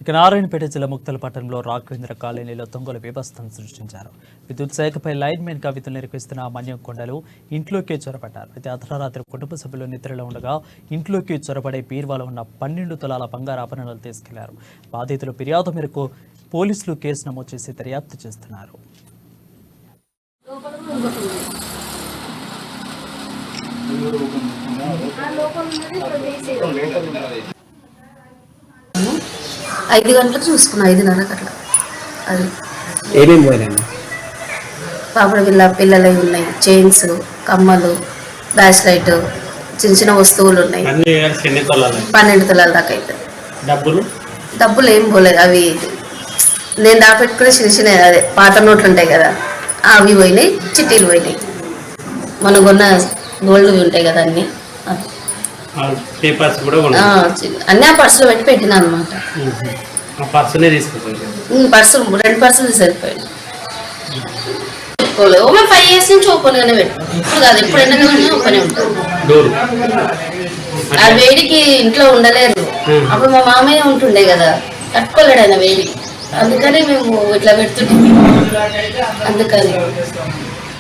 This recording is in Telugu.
ఇక నారాయణపేట జిల్లా ముక్తల పట్టణంలో రాఘవేంద్ర కాలనీలో దొంగలు బీభత్సం సృష్టించారు. విద్యుత్ శాఖపై లైన్ మెన్ గా విధులు నిర్వహిస్తున్న మన్యం కొండలు ఇంట్లోకి చొరబడ్డారు. అయితే అర్ధరాత్రి కుటుంబ సభ్యులు నిద్రలో ఉండగా ఇంట్లోకి చొరబడే బీర్వాలో ఉన్న 12 తులాల బంగారు ఆభరణాలు తీసుకెళ్లారు. బాధితులు ఫిర్యాదు మేరకు పోలీసులు కేసు నమోదు చేసి దర్యాప్తు చేస్తున్నారు. ఐదు గంటలకు చూసుకున్నా, 5:30 అట్లా. అది ఏమేమి పోయినాయి? పాపడ పిల్లలవి ఉన్నాయి, చైన్స్, కమ్మలు, బ్యాచ్ లైట్, చిన్న చిన్న వస్తువులు ఉన్నాయి. 12 తులాల దాకా అయితే. డబ్బులు ఏం పోలేదు. అవి నేను దాపెట్టుకునే చిన్న చిన్న అదే పాత నోట్లు ఉంటాయి కదా, అవి పోయినాయి. చిట్టీలు పోయినాయి. మనం కొన్న గోల్డ్ ఉంటాయి కదా, అన్నీ అన్నీ ఆ పర్సులో పెట్టి పెట్టినా అనమాట. పర్సు 2 పర్సులు సరిపోయాయి. పెట్టుకోలేదు. 5 years నుంచి ఓపెన్గానే పెట్టుకోండి. ఇప్పుడు కాదు, ఎప్పుడు ఎండగానే ఓపెన్ ఉంటుంది. ఆ వేడికి ఇంట్లో ఉండలేరు. అప్పుడు మా మామయ్య ఉంటుండే కదా, తట్టుకోలేడు ఆయన వేడి. అందుకని మేము ఇట్లా పెడుతుంటాం. అందుకని